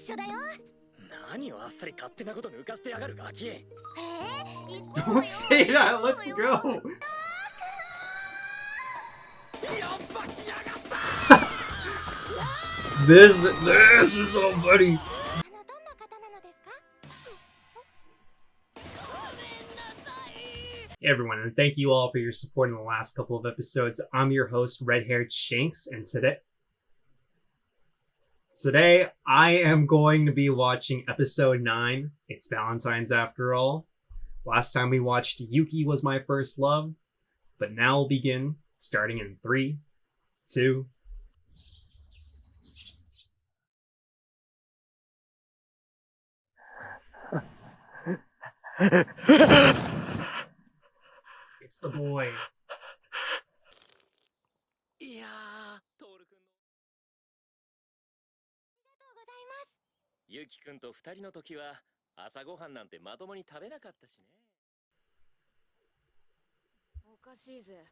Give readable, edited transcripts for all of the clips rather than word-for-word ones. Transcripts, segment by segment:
Don't say that, let's go! This is so funny! Hey everyone, and thank you all for your support in the last couple of episodes. I'm your host, red-haired Shanks, and today I am going to be watching episode 9. It's Valentine's after all. Last time we watched Yuki Was My First Love, but now we'll begin, starting in 3, 2... It's the boy. いやー、トール君の。ありがとうございます。ユキ君と二人の時は朝ごはんなんてまともに食べなかったしね。おかしいぜ。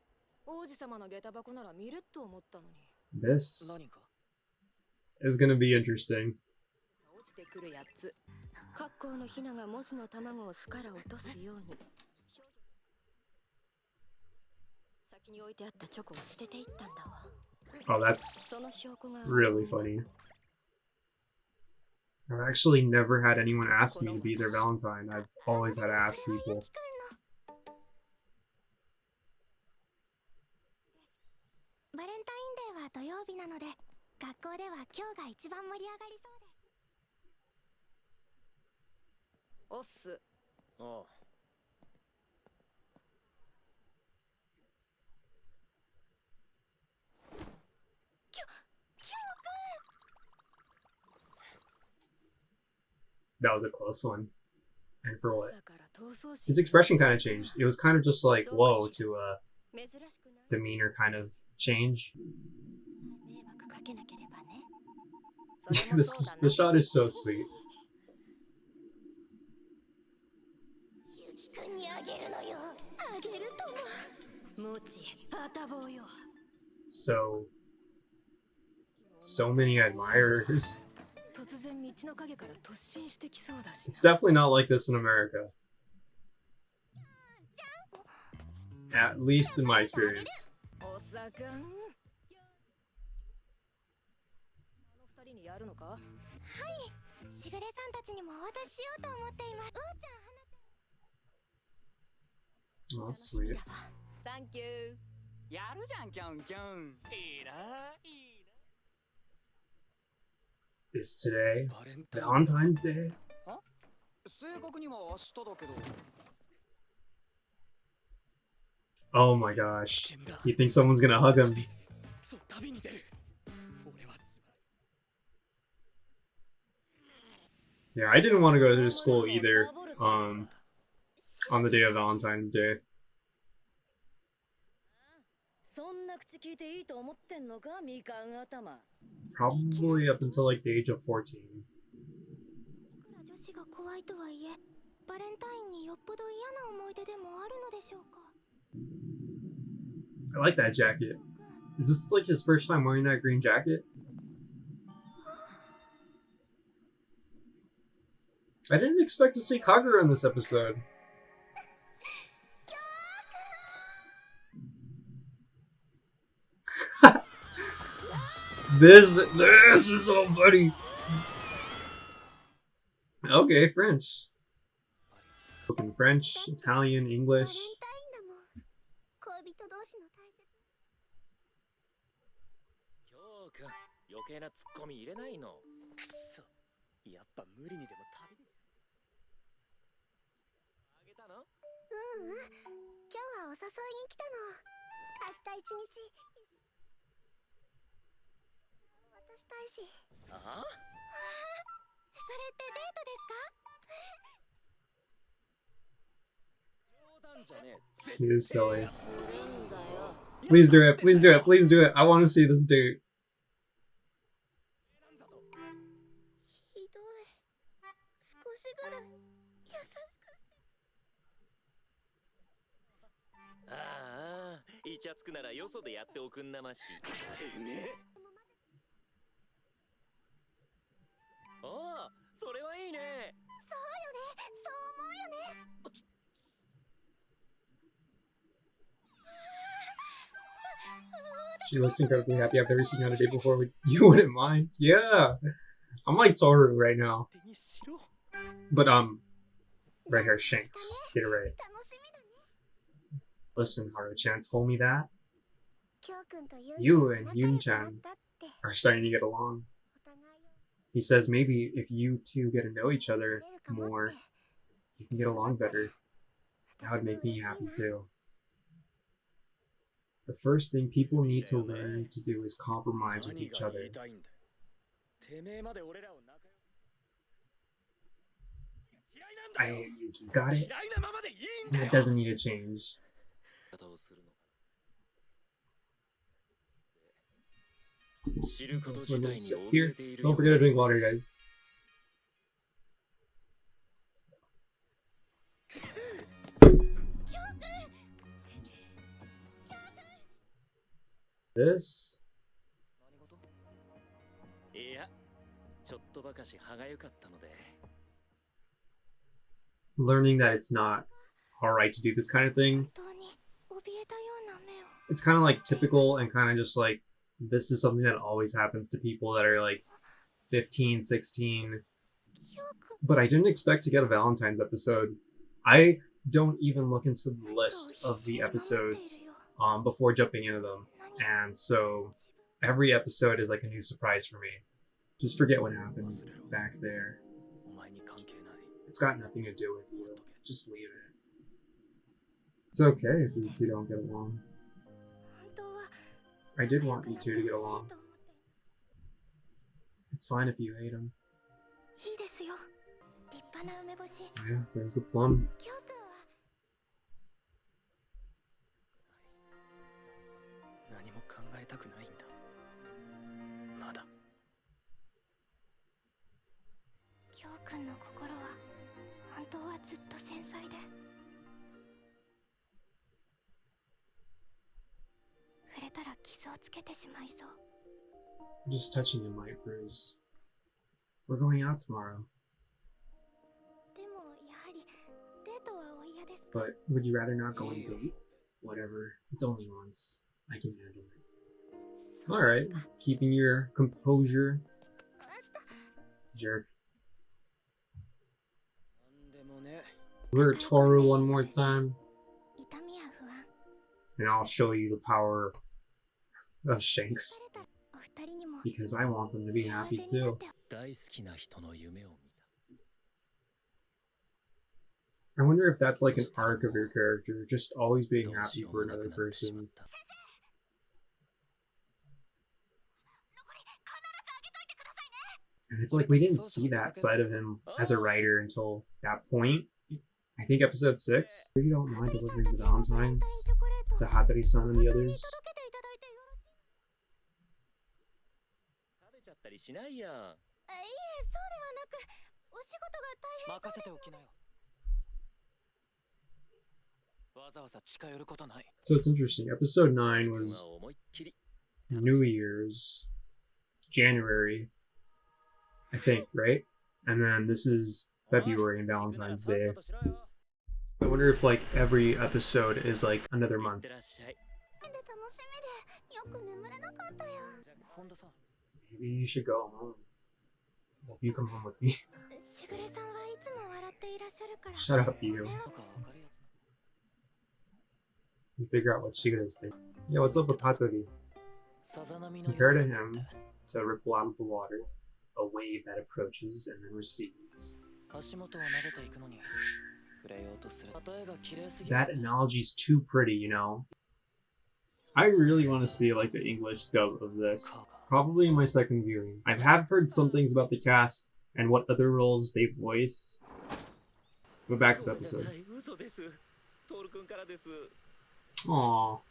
王子様の下駄箱なら見ると思ったのに。This is gonna be interesting. 落ちてくるやつ。格好のヒナがモズの卵を巣から落とすように。Oh, that's really funny. I've actually never had anyone ask me to be their Valentine. I've always had to ask people. Valentine Day は土曜日なので、学校では今日が一番盛り上がりそうです。おっす。ああ。That was a close one. And for what? His expression kind of changed. It was kind of just like, whoa, to a demeanor kind of change. The shot is so sweet. So many admirers. It's definitely not like this in America. At least in my experience. Oh, sweet. Thank you. Is today Valentine's Day? Oh my gosh. You think someone's gonna hug him? Yeah, I didn't want to go to school either on the day of Valentine's Day. Probably up until like the age of 14. I like that jacket. Is this like his first time wearing that green jacket? I didn't expect to see Kagura in this episode. This is so funny. Okay, French. Spoken French, Italian, English. He is silly. Please do it, please do it, please do it. I want to see this date. She looks incredibly happy. I've never seen you on a date before. You wouldn't mind? Yeah. I'm like Toru right now. But, right here, Shanks. Get it right. Listen, Haru-chan told me that you and Yun-chan are starting to get along. He says maybe if you two get to know each other more, you can get along better. That would make me happy too. The first thing people need to learn to do is compromise with each other. I hate Yuki. Got it? And it doesn't need to change. Here, don't forget to drink water, guys. This? Learning that it's not alright to do this kind of thing. It's kind of like typical and kind of just like, this is something that always happens to people that are like 15, 16. But I didn't expect to get a Valentine's episode. I don't even look into the list of the episodes before jumping into them. And so every episode is like a new surprise for me. Just forget what happened back there. It's got nothing to do with you. Just leave it. It's okay if you two don't get along. I did want you two to get along. It's fine if you hate him. Yeah, there's the plum. Just touching him might bruise. We're going out tomorrow. But would you rather not go on a date? Whatever. It's only once. I can handle it. Alright. Keeping your composure. Jerk. We're Toru one more time. And I'll show you the power of Shanks. Because I want them to be happy too. I wonder if that's like an arc of your character, just always being happy for another person. And it's like we didn't see that side of him as a writer until that point. I think episode 6. If you don't mind delivering the Valentines to Hattori-san and the others. So it's interesting. Episode 9 was New Year's, January, I think, right? And then this is February and Valentine's Day. I wonder if like every episode is like another month. Maybe you should go home. Well, you come home with me. Shut up, you. You figure out what Shigure's thinking. Yeah, what's up with Hattori? Compare to him to a ripple out of the water, a wave that approaches and then recedes. That analogy's too pretty, you know? I really want to see like the English dub of this. Probably in my second viewing. I have heard some things about the cast and what other roles they voice. But back to the episode. Aww.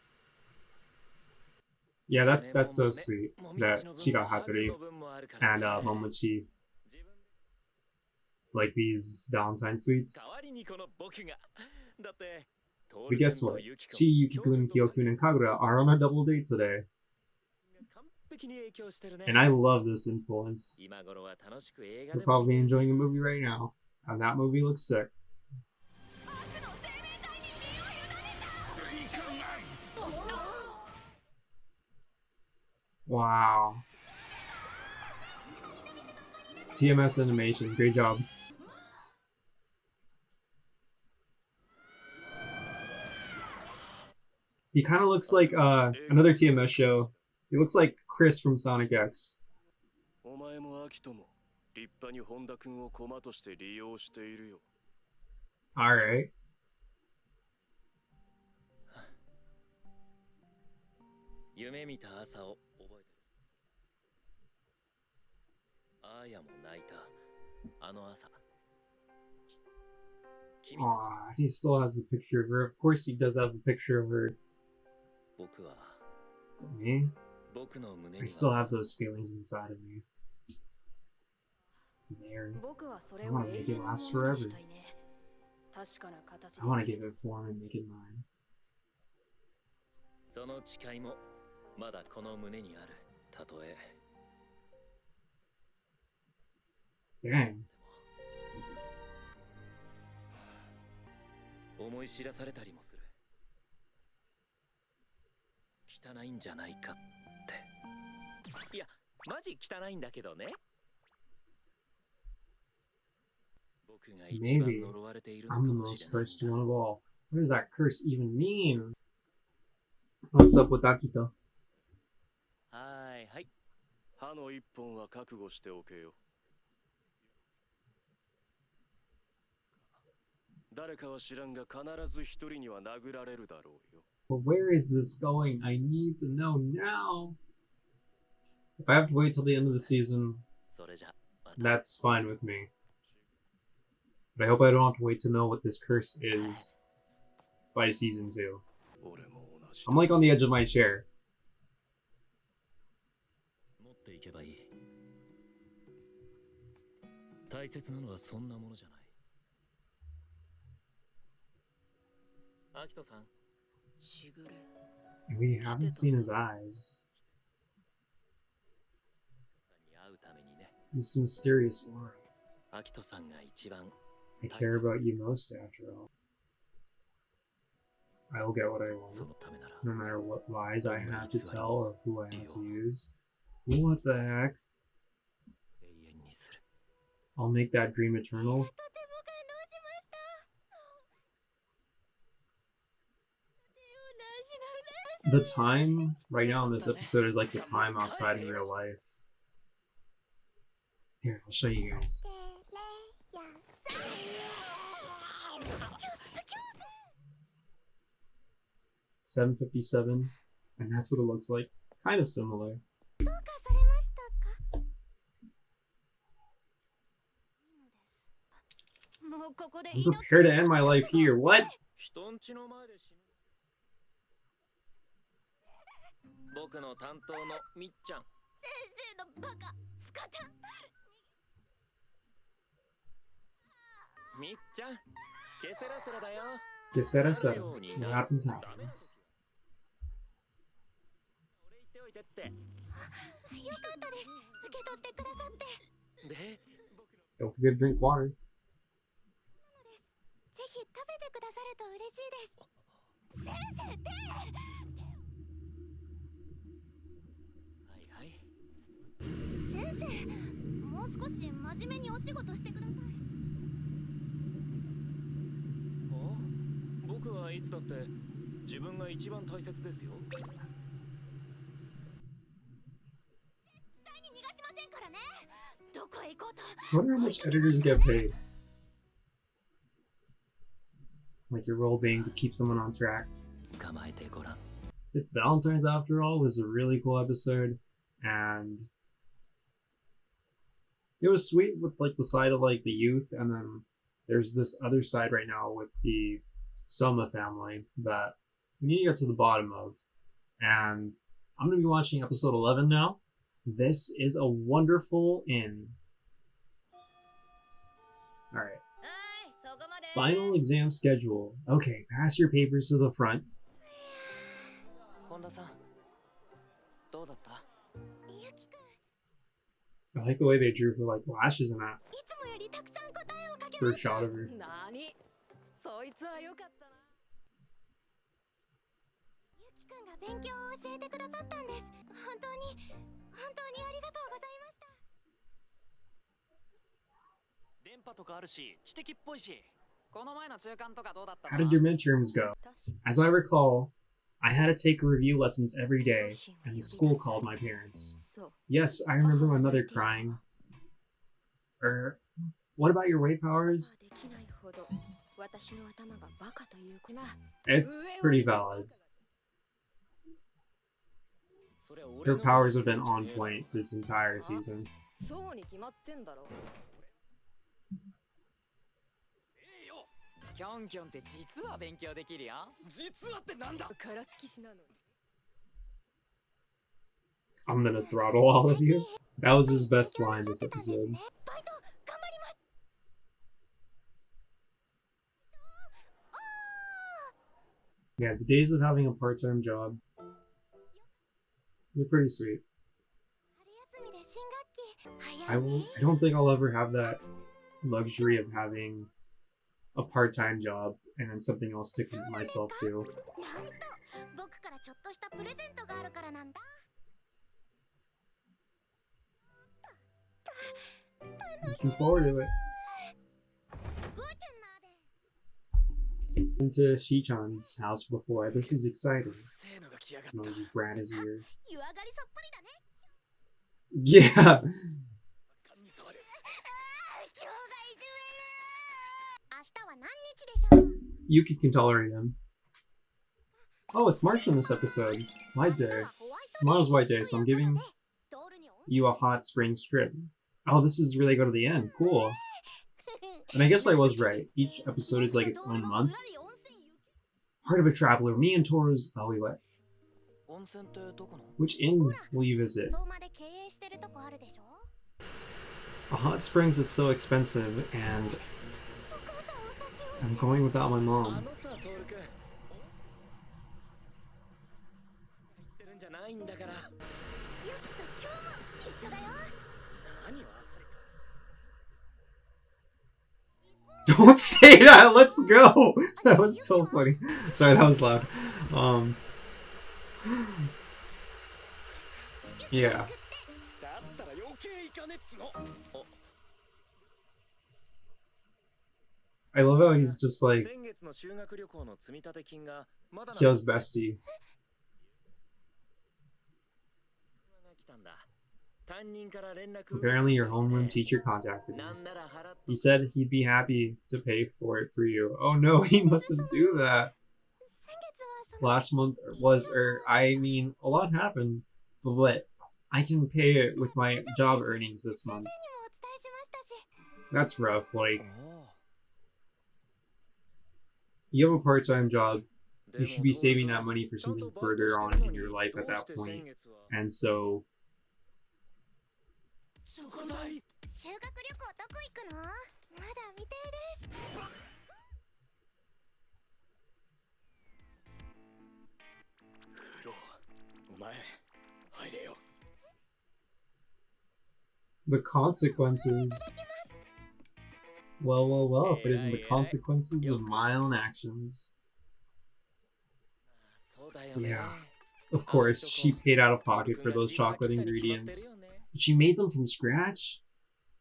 Yeah, that's so sweet that she got Hattori and Momochi like these Valentine sweets. But guess what? Chi, Yuki-kun, Kyo-kun, and Kagura are on a double date today. And I love this influence. We're probably enjoying a movie right now, and that movie looks sick. Wow. TMS animation, great job. He kind of looks like another TMS show. He looks like Chris from Sonic X. お前もアキトも立派に本田君を駒として利用しているよ。Alright. 夢見た朝を覚えてる。あーやも泣いたあの朝。 Aw, he still has the picture of her. Of course he does have a picture of her. 僕は But me? 僕の胸 I に still は have those feelings inside of me. There. 僕はそれ I を wanna 永 make it 遠のも last のに forever. したいね。確かな形 I wanna give it form and make it mine. その誓いもまだこの胸にある。たとえ Dang. 思い知らされたりもする。汚いんじゃないかって。いや、マジ汚いんだけどね。僕が一番 Maybe 呪われているの I'm か the もし most れないん cursed だ。 one of all. What does that curse even mean? What's up with Akito? はいはい。歯の一本は覚悟しておけよ。誰かは知らんが必ず一人には殴られるだろうよ。But where is this going? I need to know now. If I have to wait till the end of the season, それじゃまた。 that's fine with me. But I hope I don't have to wait to know what this curse is by season 2. 俺も同じ。 I'm like on the edge of my chair. 持っていけばいい。大切なのはそんなものじゃない。アキトさん。しぐれ。 We haven't seen his eyes. さんに会うためにね。 This mysterious aura. アキトさんが一番。 I care about you most, after all. I will get what I そ want, のためなら。 no matter what lies I have to tell or who I have to use. What the heck? 永遠にする。 I'll make that dream eternal. とても感動しました。そう。 The time right now in this episode is like the time outside in real life. Here, I'll show you guys. 7:57, and that's what it looks like. Kind of similar. どうかされましたか。もうここで I'm prepared to end my life here. What? 人んちの前で死ぬ。僕の担当のみっちゃん。先生のバカスカタン。みっちゃん。ケセラセラだよ。 Que será, será. What happens, happens. 俺言っておいてって。よかったです。受け取ってくださって。で、 Don't forget to drink water. ぜひ食べてくださると嬉しいです。先生で。はいはい。先生、もう少し真面目にお仕事してください。お、僕はいつだって自分が一番大切ですよ。絶対に逃がしませんからね。どこへ行こうと。 I wonder how much editors get paid. Like your role being to keep someone on track. 捕まえてごらん。 It's Valentine's after all was a really cool episode, and it was sweet with like the side of like the youth, and then there's this other side right now with the Soma family that we need to get to the bottom of. And I'm gonna be watching episode 11 now. This is a wonderful inn. Alright. はい、そこまで。 Final exam schedule. Okay, pass your papers to the front. 本田さん。どうだった？ゆきくん、 I like the way they drew her like lashes in that いつもよりたくさん答えをかけ first ました。 shot of her. なに、そいつはよかったな。ゆきくんが勉強を教えてくださったんです。本当にありがとうございました。電波とかあるし、知的っぽいし。この前の中間とかどうだった How did your midterms go? As I recall, I had to take review lessons every day, and the school called my parents. Yes, I remember my mother crying. What about your weight powers? It's pretty valid. Her powers have been on point this entire season. そうに決まってんだろ。キョンキョンって実は勉強できるよ。実はってなんだ。からっきしなのに。I'm gonna throttle all of you. That was his best line this episode. バイト頑張ります。Yeah, the days of having a part-time job, they're pretty sweet. 春休みで新学期。 I don't think I'll ever have that luxury of having a part-time job and then something else to commit myself to. なんと僕からちょっとしたプレゼントがあるからなんだ。 Looking forward to it. Been to Shi-chan's house before. This is exciting. Nosy brat is here. 湯上がりさっぱりだね。 Yeah. 今日がいじめる。明日は何日でしょう。 Yuki can tolerate him. Oh, it's March in this episode. White day. Tomorrow's White Day, so I'm giving you a hot spring strip. Oh, this is where they go to the end. Cool. And I guess I was right. Each episode is like its own month. Heart of a traveler. Me and Toru's. Oh, we went. Which inn will you visit? A hot springs is so expensive, and I'm going without my mom. Don't say that! Let's go! That was so funny. Sorry, that was loud. Yeah. I love how he's just like Kyo's bestie. Apparently your homeroom teacher contacted me. He said he'd be happy to pay for it for you. Oh no, he mustn't do that. Last month a lot happened, but I can pay it with my job earnings this month. That's rough, like, you have a part-time job, you should be saving that money for something further on in your life at that point, and so... The consequences. Well, if it isn't the consequences of my own actions. Yeah. Of course, she paid out of pocket for those chocolate ingredients. But she made them from scratch?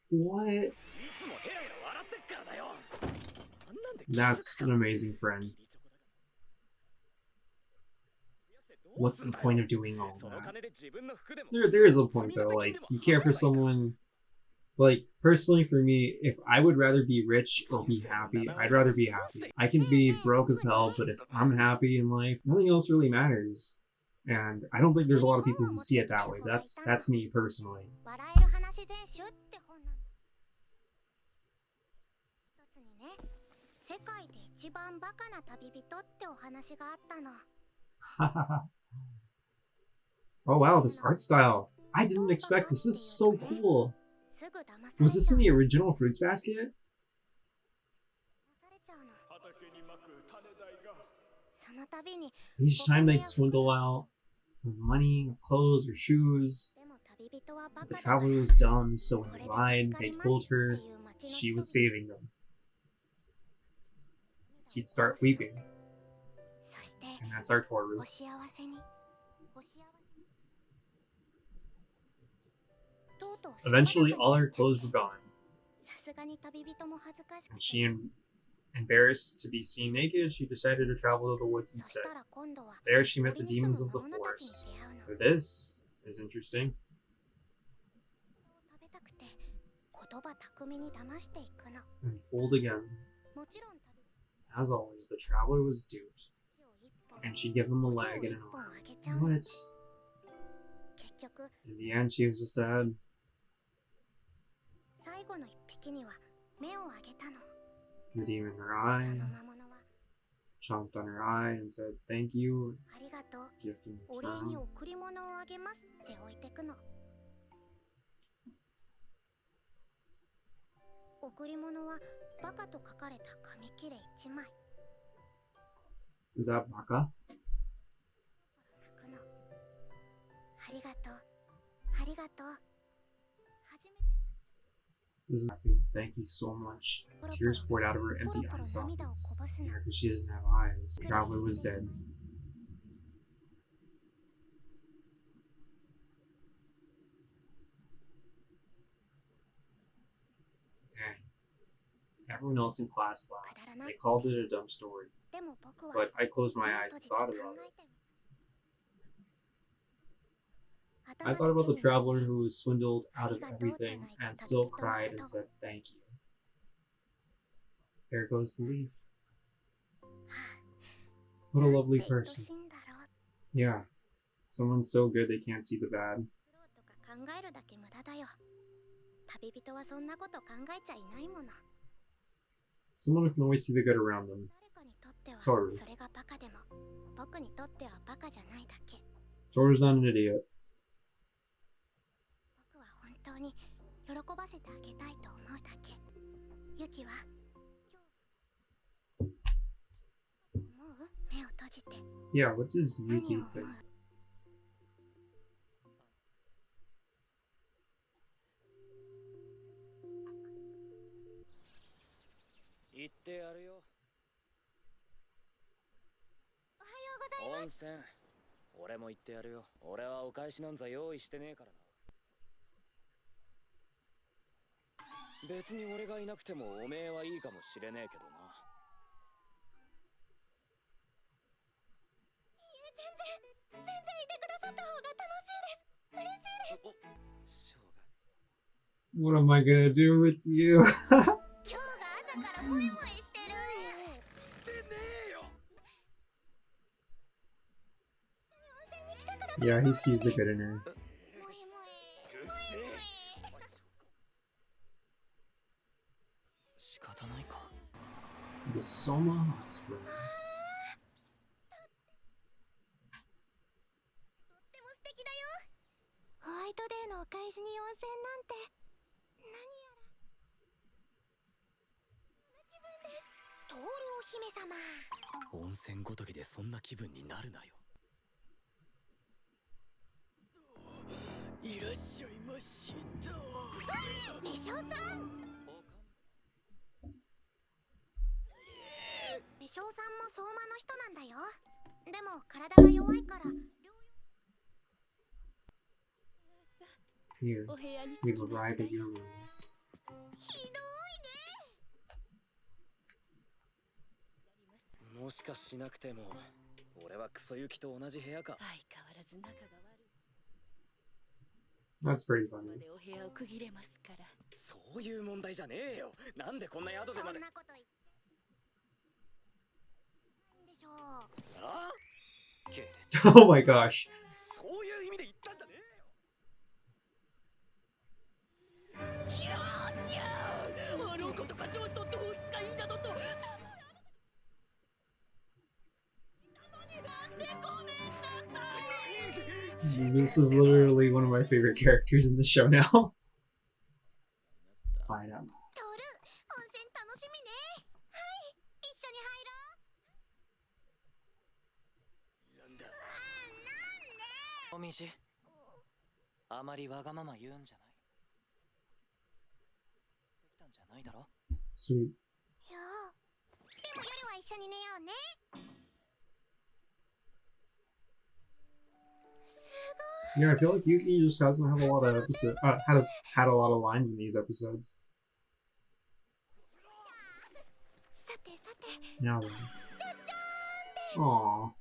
What? That's an amazing friend. What's the point of doing all that? There is a point though, like, you care for someone, like, personally for me, if I would rather be rich or be happy, I'd rather be happy. I can be broke as hell, but if I'm happy in life, nothing else really matters. And I don't think there's a lot of people who see it that way. That's me personally. Oh wow, this art style. I didn't expect this. This is so cool. Was this in the original Fruits Basket? Each time they'd swindle out money, clothes, or shoes. The traveler was dumb, so when they lied, they told her she was saving them. She'd start weeping. And that's our Toru. Eventually, all her clothes were gone, さすがに旅人も恥ずかしく and て she, embarrassed to be seen naked, she decided to travel to the woods そし instead. たら今度は There, she met 森 the に住 demons む of the 魔物たちに forest. 出会うの For this is interesting. 食べたくて言葉巧みに騙していくの And fooled again. もちろん旅 As always, the traveler was duped, 足を一本 and she gave him a 手を leg 一 and an 本 arm. あげちゃうの What? 結局 In the end, she was just a head. 最後の一匹には目をあげたの The demon in her そ eye の魔物は chomped on her eye and said, "Thank you," ありがとう gift in お礼に return. 贈り物をあげますって置いてくの贈り物はバカと書かれた紙切れ1枚 Is that Baka? 泣くのありがとうありがとう初めて This is happy. Thank you so much. Tears poured out of her empty eye sockets. Yeah, because she doesn't have eyes. The traveler was dead. Dang. Everyone else in class laughed. くだらな They い called it a dumb story. でも僕は But I closed 目 my を eyes 閉 and じて thought 考 about it. えてみ I 頭 thought だ about け the になっ traveler て who was swindled out of everything and still cried and said thank you. There goes the leaf. What a なん lovely て愛 person. しいんだろう Yeah. Someone's so good they can't see the bad. 苦労とか考えるだけ無駄だよ旅人はそんなこと考えちゃいないもの Someone who can always see the good around them. 誰かにとっては Totally. それがバカでも僕にとってはバカじゃないだけ George's not an idiot. 僕は本当に喜ばせてあげたいと思うだけユキは今日思う目を閉じて Yeah, what does 何 Yuki を思う think? 言ってやるよ。おはようございます温泉。俺も言ってやるよ。俺はお返しなんざ用意してねえからな。別に俺がいなくてもおめえはいいかもしれねえけどな。全然いてくださった方が楽しいです嬉しいですしょうが What am I gonna do with you? 今日が朝からモイモイしてるしてねえよ。温泉に来てください Yeah, he sees the good in her. モイモイうるせえ。仕方ないか。 The Soma Hot Spring. とっても素敵だよホワイトデーのお返しに温泉なんて何やらこんな気分ですトールお姫様温泉ごときでそんな気分になるなよ。いらっしゃいました。美少さん美少さんも相馬の人なんだよでも体が弱いから Here, お部屋に we've 着きま arrived した at よ your rooms. 広いねもしかしなくても俺はクソユキと同じ部屋か。相変わらず仲が悪い That's pretty ま funny. でお部屋を区切れますからそういう問題じゃねえよ。なんでこんな宿でそまで。んなこと言ってないんでしょうああ系列 Oh my gosh. そういう意味で言ったんじゃねえよ。キャーちゃんあの子とか上司とって放出がいいなどとたとえあなたになんでごめんなさい This is literally one of my favorite characters in the show now. Find out. トール温泉楽しみねはい一緒に入ろうなんだ。なんでおみじあまりわがまま言うんじゃない。できたんじゃないだろ。 Sweet. よでも夜は一緒に寝ようね Yeah, I feel like Yuki just hasn't had a lot of has had a lot of lines in these episodes. さてさて Now then. Aww.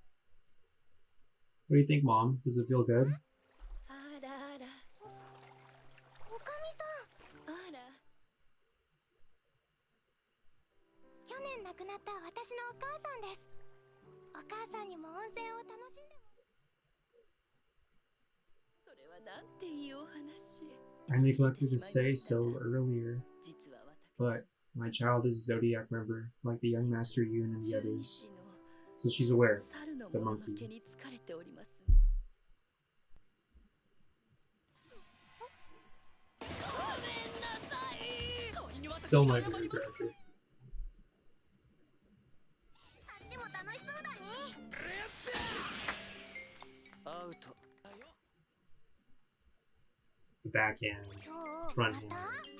What do you think, Mom? Does it feel good? あらあらおかみさんあら去年亡くなった私のお母さんです。お母さんにも温泉を楽しんでもそれはなんていいお話。 I neglected to say so earlier, 実は私 but my child is a Zodiac member, like the young Master Yoon and the 十二 others, 支の so she's aware. 猿の The ものの monkey. 毛に疲れております。ごめんなさい。代わりに私 Still が my 謝 favorite ります。 character. あっちも楽しそうだね。アウト。 The backhand. 今日 Front ま hand.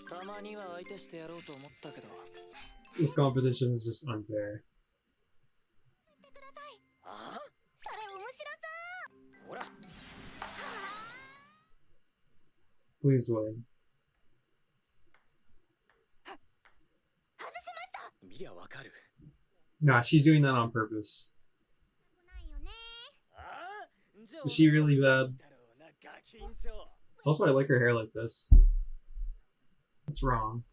たたまには相手してやろうと思ったけど。 This competition is just unfair. してください。あそれ面白ほら。そう。 Please win. 外しました。見りゃわかる。 Nah, she's doing that on purpose. ないよね。ああ、じゃあ Is she really bad? だろうな、ガキンチョ。 Also, I like her hair like this. What's wrong? ど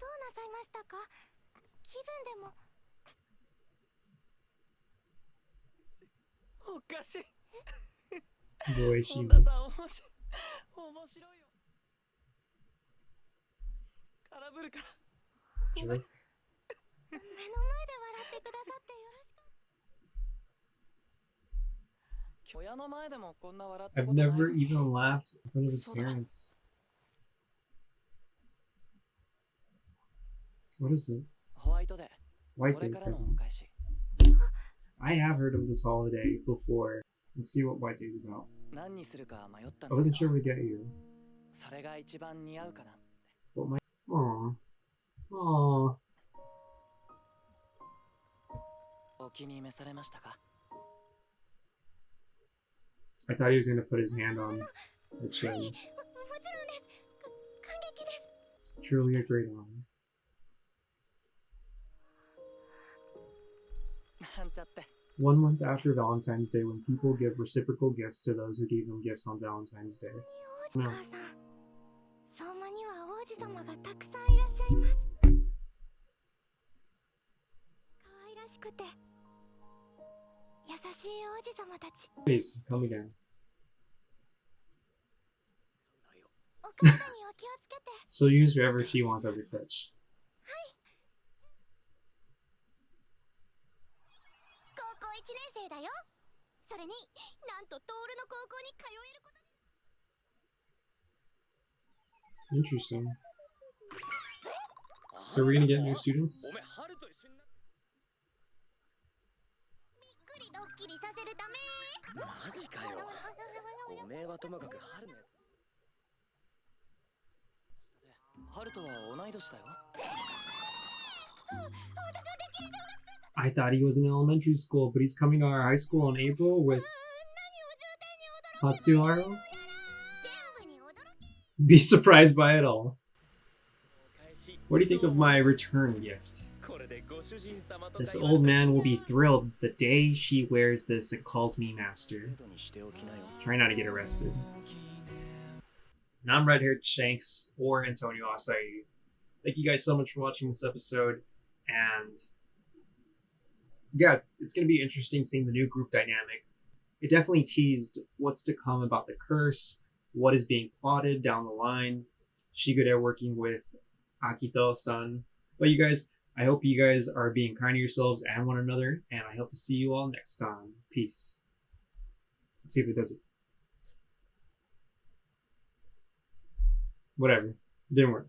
うなさいましたか。気分でも。おかしい。 The way she 本田 was. さん面白い。面白いよ。空振るから。 Jerk. 目の前で笑ってくださってよろしく。親の前でもこんな笑った I've ことない。 never even laughed in front of his So that- parents. What is it? ホワイトデー。 White こ Day れからのお present. 返し。 I have heard of this holiday before. Let's see what White Day is about. 何にするか迷ったん I だ wasn't け sure ど what to get you. それが一番似合うかな。 What my... Aww. Aww. お気に召されましたか？ I thought he was going to put his hand on her はい、 chin. もちろんです。感激です。 Truly a great honor. なんちゃって。 1 month after Valentine's Day, when people give reciprocal gifts to those who gave them gifts on Valentine's Day. 王子母さん、相馬には王子様がたくさんいらっしゃいます。可愛らしくて優しい王子様たち。 Please, come again. お体にお気をつけて。 She'll use whoever she wants as a crutch. 高校1年生だよ。それになんとトールの高校に通えることに。 Interesting. So we're gonna get new students? おめハルと一緒にな。びっくりドッキリさせるため。マジかよ。おめえはともかくハルのやつ。ハルとは同い年だよ。私はできる小学生だ。 I thought he was in elementary school, but he's coming to our high school in April with 何を重点に驚 Hatsuharo? 全部に驚き。 Be surprised by it all. What do you think of my return gift? これでご主人様と This old man will be thrilled the day she wears this and calls me master. にしておきなよ。 Try not to get arrested. And I'm red-haired Shanks or Antonio Acai. Thank you guys so much for watching this episode. And yeah, it's going to be interesting seeing the new group dynamic. It definitely teased what's to come about the curse, what is being plotted down the line. Shigure working with Akito-san. But you guys, I hope you guys are being kind to yourselves and one another. And I hope to see you all next time. Peace. Let's see if it does it. Whatever. It didn't work.